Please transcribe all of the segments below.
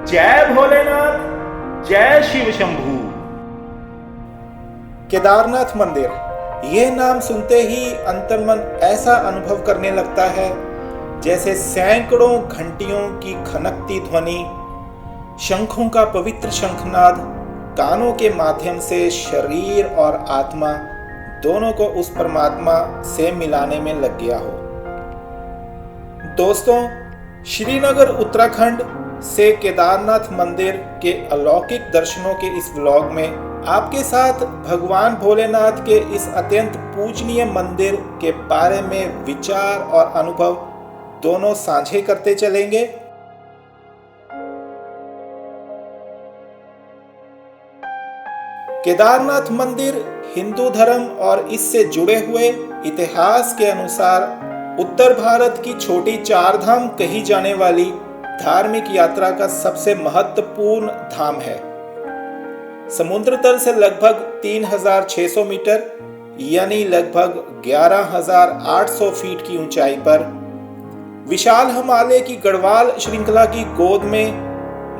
जय भोलेनाथ, जय शिव शंभू। केदारनाथ मंदिर, यह नाम सुनते ही अंतर्मन ऐसा अनुभव करने लगता है जैसे सैकड़ों घंटियों की खनकती ध्वनि, शंखों का पवित्र शंखनाद कानों के माध्यम से शरीर और आत्मा दोनों को उस परमात्मा से मिलाने में लग गया हो। दोस्तों, श्रीनगर उत्तराखंड से केदारनाथ मंदिर के अलौकिक दर्शनों के इस व्लॉग में आपके साथ भगवान भोलेनाथ के इस अत्यंत पूजनीय मंदिर के बारे में विचार और अनुभव दोनों साझे करते चलेंगे। केदारनाथ मंदिर हिंदू धर्म और इससे जुड़े हुए इतिहास के अनुसार उत्तर भारत की छोटी चार धाम कही जाने वाली धार्मिक यात्रा का सबसे महत्वपूर्ण धाम है। समुद्र तल से लगभग 3600 मीटर यानी लगभग 11800 फीट की ऊंचाई पर विशाल हिमालय की गढ़वाल श्रृंखला की गोद में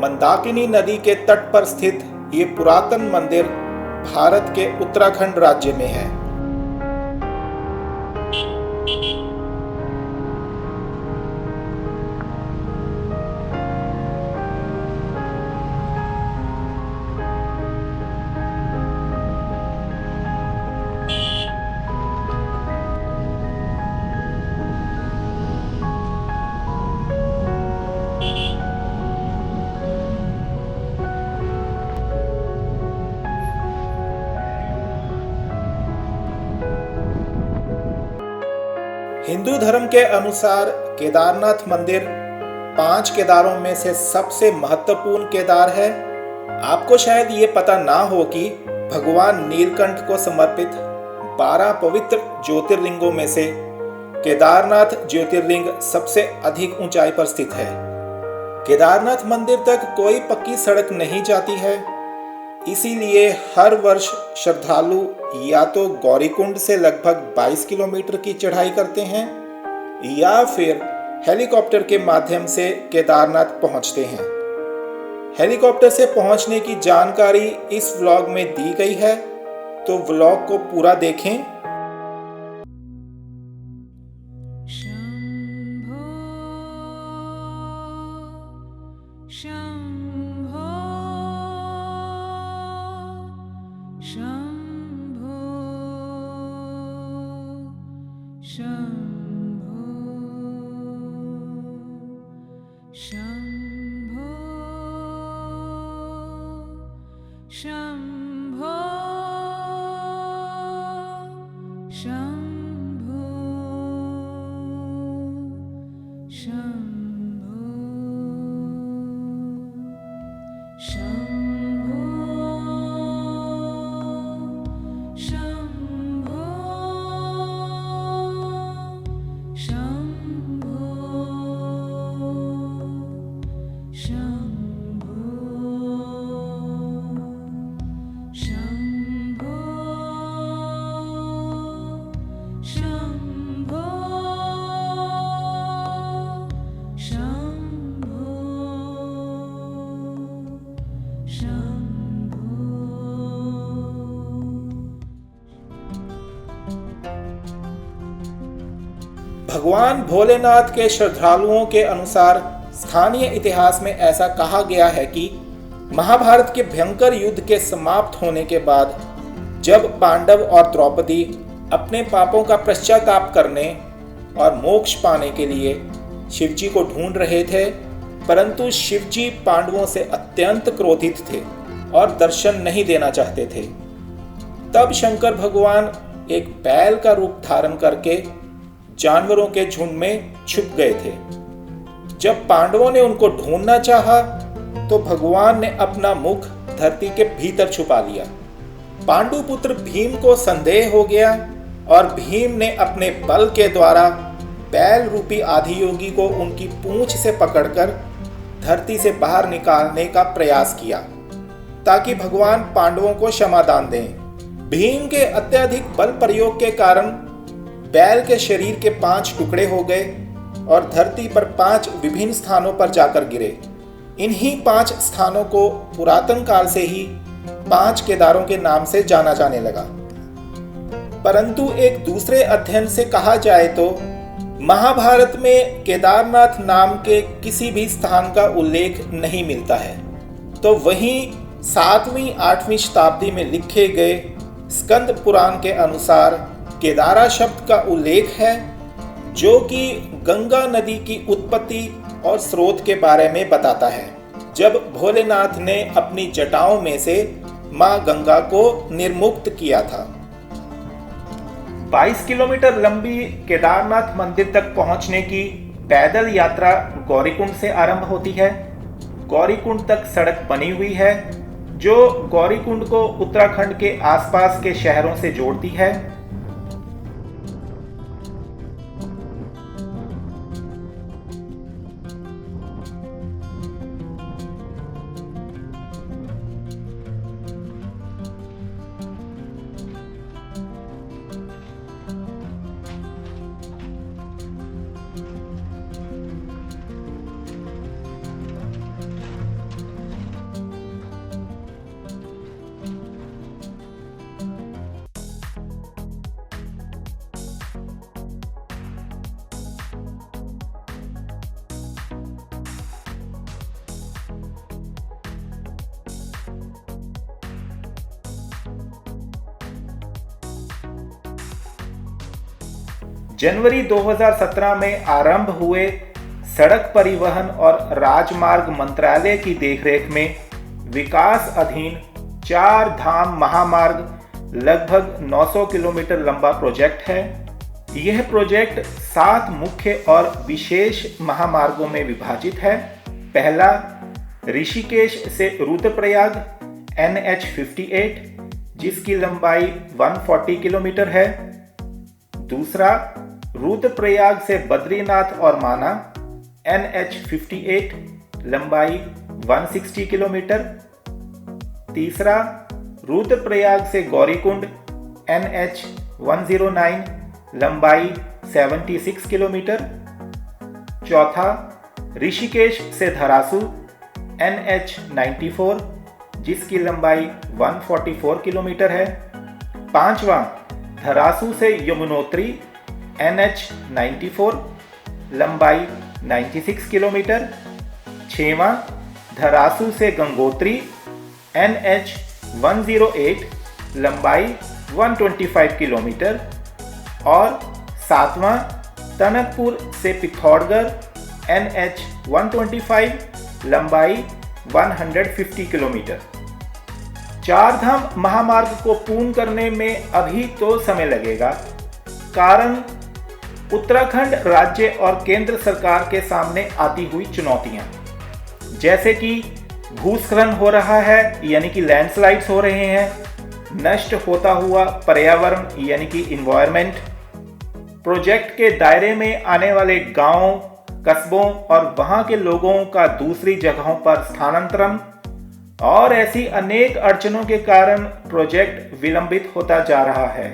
मंदाकिनी नदी के तट पर स्थित ये पुरातन मंदिर भारत के उत्तराखंड राज्य में है। हिंदू धर्म के अनुसार केदारनाथ मंदिर 5 केदारों में से सबसे महत्वपूर्ण केदार है। आपको शायद ये पता ना हो कि भगवान नीलकंठ को समर्पित 12 पवित्र ज्योतिर्लिंगों में से केदारनाथ ज्योतिर्लिंग सबसे अधिक ऊंचाई पर स्थित है। केदारनाथ मंदिर तक कोई पक्की सड़क नहीं जाती है, इसीलिए हर वर्ष श्रद्धालु या तो गौरीकुंड से लगभग 22 किलोमीटर की चढ़ाई करते हैं या फिर हेलीकॉप्टर के माध्यम से केदारनाथ पहुंचते हैं। हेलीकॉप्टर से पहुंचने की जानकारी इस व्लॉग में दी गई है, तो व्लॉग को पूरा देखें। शंभो शंभो शंभो शंभो शंभो शंभो शंभो भगवान भोलेनाथ के श्रद्धालुओं के अनुसार स्थानीय इतिहास में ऐसा कहा गया है कि महाभारत के भयंकर युद्ध के समाप्त होने के बाद जब पांडव और द्रौपदी अपने पापों का पश्चाताप करने और मोक्ष पाने के लिए शिवजी को ढूंढ रहे थे, परंतु शिवजी पांडवों से अत्यंत क्रोधित थे और दर्शन नहीं देना चाहते थे। तब शंकर भगवान एक बैल का रूप धारण करके जानवरों के झुंड में छुप गए थे। जब पांडवों ने उनको ढूंढना चाहा तो भगवान ने अपना मुख धरती के भीतर छुपा लिया। पांडुपुत्र भीम को संदेह हो गया और भीम ने अपने बल के द्वारा बैल रूपी आदियोगी को उनकी पूंछ से पकड़कर धरती से बाहर निकालने का प्रयास किया ताकि भगवान पांडवों को क्षमादान दें। भीम के अत्यधिक बल प्रयोग के कारण बैल के शरीर के 5 टुकड़े हो गए और धरती पर 5 विभिन्न स्थानों पर जाकर गिरे। इन्हीं 5 स्थानों को पुरातन काल से ही 5 केदारों के नाम से जाना जाने लगा। परंतु एक दूसरे अध्ययन से कहा जाए तो महाभारत में केदारनाथ नाम के किसी भी स्थान का उल्लेख नहीं मिलता है। तो वहीं 7वीं 8वीं शताब्दी में लिखे गए स्कंद पुराण के अनुसार केदारा शब्द का उल्लेख है, जो कि गंगा नदी की उत्पत्ति और स्रोत के बारे में बताता है, जब भोलेनाथ ने अपनी जटाओं में से मां गंगा को निर्मुक्त किया था। 22 किलोमीटर लंबी केदारनाथ मंदिर तक पहुंचने की पैदल यात्रा गौरीकुंड से आरंभ होती है। गौरीकुंड तक सड़क बनी हुई है, जो गौरीकुंड को उत्तराखंड के आसपास के शहरों से जोड़ती है। जनवरी 2017 में आरंभ हुए सड़क परिवहन और राजमार्ग मंत्रालय की देखरेख में विकास अधीन 4 धाम महामार्ग लगभग 900 किलोमीटर लंबा प्रोजेक्ट है। यह प्रोजेक्ट 7 मुख्य और विशेष महामार्गों में विभाजित है। पहला, ऋषिकेश से रुद्रप्रयाग NH58, जिसकी लंबाई 140 किलोमीटर है। दूसरा, रुद्रप्रयाग से बद्रीनाथ और माना NH58, लंबाई 160 किलोमीटर। तीसरा, रुद्रप्रयाग से गौरीकुंड NH109, लंबाई 76 किलोमीटर। चौथा, ऋषिकेश से धरासू NH94, जिसकी लंबाई 144 किलोमीटर है। पांचवा, धरासू से यमुनोत्री NH94, लंबाई 96 किलोमीटर। छठवां, धरासू से गंगोत्री NH108, लंबाई 125 किलोमीटर। और सातवां, टनकपुर से पिथौरागढ़ NH125, लंबाई 150 किलोमीटर। 4 धाम महामार्ग को पूर्ण करने में अभी तो समय लगेगा, कारण उत्तराखंड राज्य और केंद्र सरकार के सामने आती हुई चुनौतियां, जैसे कि भूस्खलन हो रहा है यानी कि लैंडस्लाइड्स हो रहे हैं, नष्ट होता हुआ पर्यावरण यानी कि इन्वायरमेंट, प्रोजेक्ट के दायरे में आने वाले गांवों, कस्बों और वहां के लोगों का दूसरी जगहों पर स्थानांतरण और ऐसी अनेक अड़चनों के कारण प्रोजेक्ट विलंबित होता जा रहा है।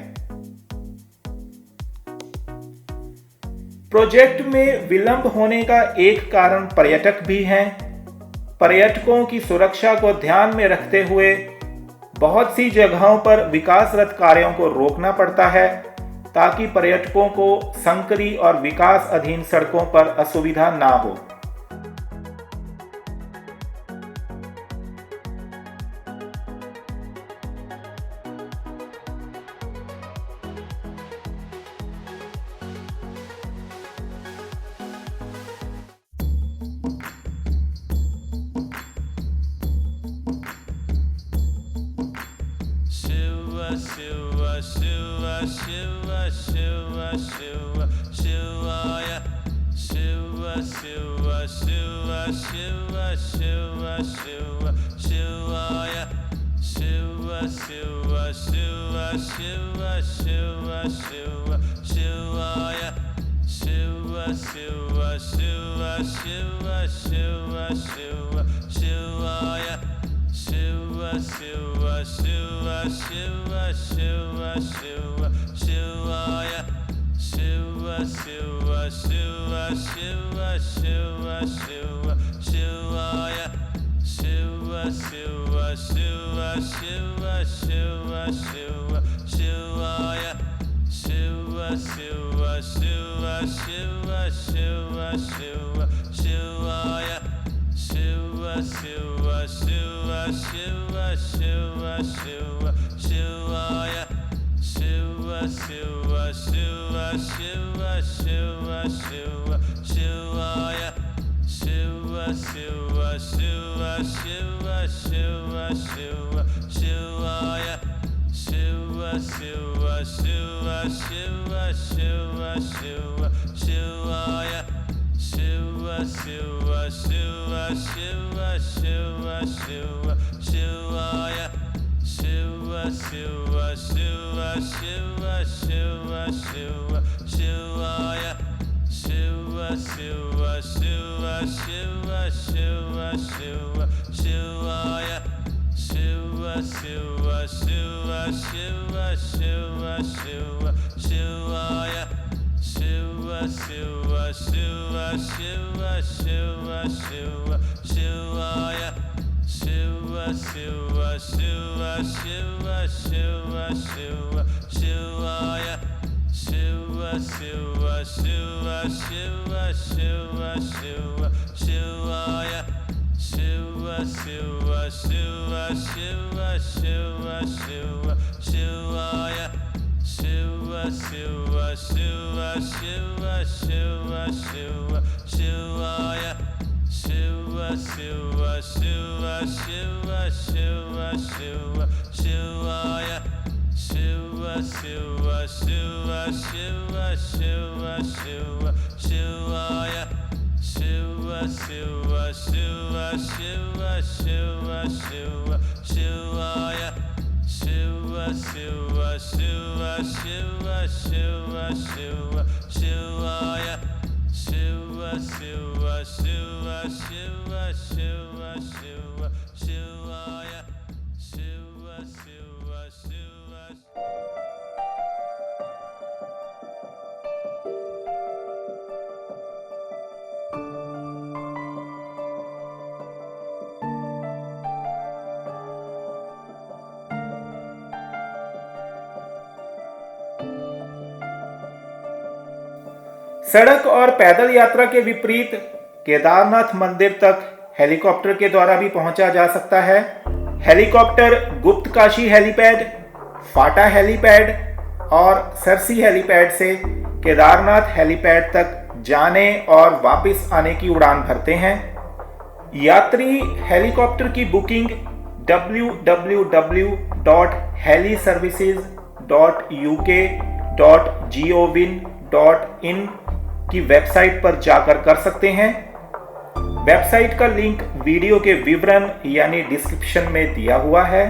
प्रोजेक्ट में विलंब होने का एक कारण पर्यटक भी हैं। पर्यटकों की सुरक्षा को ध्यान में रखते हुए बहुत सी जगहों पर विकासरत कार्यों को रोकना पड़ता है, ताकि पर्यटकों को संकरी और विकास अधीन सड़कों पर असुविधा ना हो। Shiva, Shiva, Shiva, Shiva, Shiva, Shivaya. Shiva, Shiva, Shiva, Shiva, Shiva, Shiva, Shivaya. Shiva, Shiva, Shiva, Shiva, Shiva, Shiva, Shivaya. Shiva, Shiva, Shiva, Shiva, Shiva, Shiva, Shivaya. Shiva, Shiva, Shiva, Shiva, Shiva, Shiva, Shivaya. Shiva, Shiva, Shiva, Shiva, Shiva, Shiva, Shivaya. Shiva Shiva Shiva Shiva Shiva Shivaya Shiva Shiva Shiva Shiva Shiva Shiva Shivaya Shiva Shiva Shiva Shiva Shiva Shiva Shivaya Shiva Shiva Shiva Shiva Shiva Shiva Shivaya Shiva Shiva Shiva Shiva Shiva Shiva Shivaya Shiva Shiva Shiva Shiva Shiva Shiva Shivaya Shiva Shiva Shiva Shiva Shiva Shiva Shivaya Shiva Shiva Shiva Shiva Shiva Shiva Shivaya Shiva Shiva Shiva Shiva Shiva Shiva Shivaya Shiva Shiva Shiva Shiva Shiva Shiva Shivaya Shiva Shiva Shiva Shiva Shiva Shiva Shivaya Shiva Shiva Shiva Shiva Shiva Shiva Shivaya Shiva Shiva Shiva Shiva Shiva Shiva Shivaya Shiva Shiva Shiva Shiva Shiva Shiva Shivaya Shiva Shiva Shiva Shiva Shiva Shiva Shivaya Shiva Shiva Shiva Shiva Shiva Shiva Shivaya Shiva Shiva Shiva Shiva Shiva Shiva Shivaya Shiva Shiva Shiva Shiva Shiva Shiva Shivaya Shiva Shiva Shiva Shiva Shiva Shiva Shivaya Shiva Shiva Shiva Shiva Shiva Shiva Shivaya Shiva Shiva Shiva सड़क और पैदल यात्रा के विपरीत केदारनाथ मंदिर तक helicopter के द्वारा भी पहुंचा जा सकता है। हेलीकॉप्टर गुप्त काशी हेलीपैड, फाटा हेलीपैड और सरसी हेलीपैड से केदारनाथ हेलीपैड तक जाने और वापस आने की उड़ान भरते हैं। यात्री हेलीकॉप्टर की बुकिंग www.heliservices.uk.govin.in की वेबसाइट पर जाकर कर सकते हैं। वेबसाइट का लिंक वीडियो के विवरण यानी डिस्क्रिप्शन में दिया हुआ है।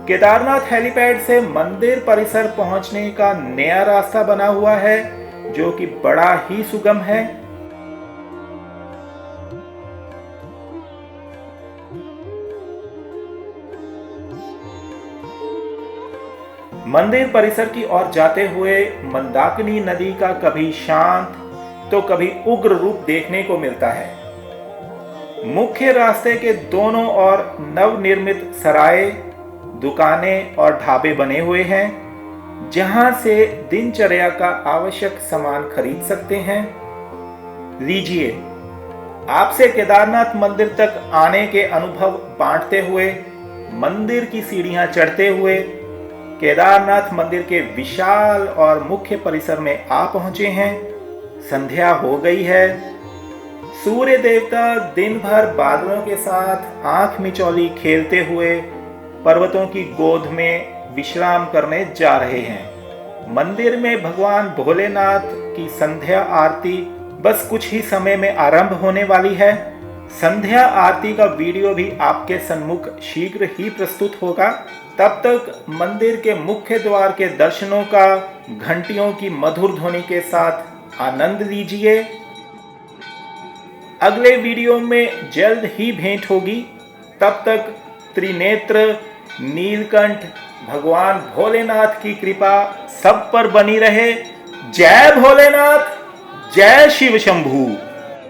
केदारनाथ हेलीपैड से मंदिर परिसर पहुंचने का नया रास्ता बना हुआ है जो कि बड़ा ही सुगम है। मंदिर परिसर की ओर जाते हुए मंदाकिनी नदी का कभी शांत तो कभी उग्र रूप देखने को मिलता है। मुख्य रास्ते के दोनों ओर नवनिर्मित सराय, दुकानें और ढाबे बने हुए हैं जहां से दिनचर्या का आवश्यक सामान खरीद सकते हैं। लीजिए आपसे केदारनाथ मंदिर तक आने के अनुभव बांटते हुए मंदिर की सीढ़ियां चढ़ते हुए केदारनाथ मंदिर के विशाल और मुख्य परिसर में आ पहुंचे हैं। संध्या हो गई है। सूर्य देवता दिन भर बादलों के साथ आंख मिचौली खेलते हुए पर्वतों की गोद में विश्राम करने जा रहे हैं। मंदिर में भगवान भोलेनाथ की संध्या आरती बस कुछ ही समय में आरंभ होने वाली है। संध्या आरती का वीडियो भी आपके सम्मुख शीघ्र ही प्रस्तुत होगा। तब तक मंदिर के मुख्य द्वार के दर्शनों का घंटियों की मधुर ध्वनि के साथ आनंद लीजिए। अगले वीडियो में जल्द ही भेंट होगी। तब तक त्रिनेत्र नीलकंठ भगवान भोलेनाथ की कृपा सब पर बनी रहे। जय भोलेनाथ, जय शिव शंभू।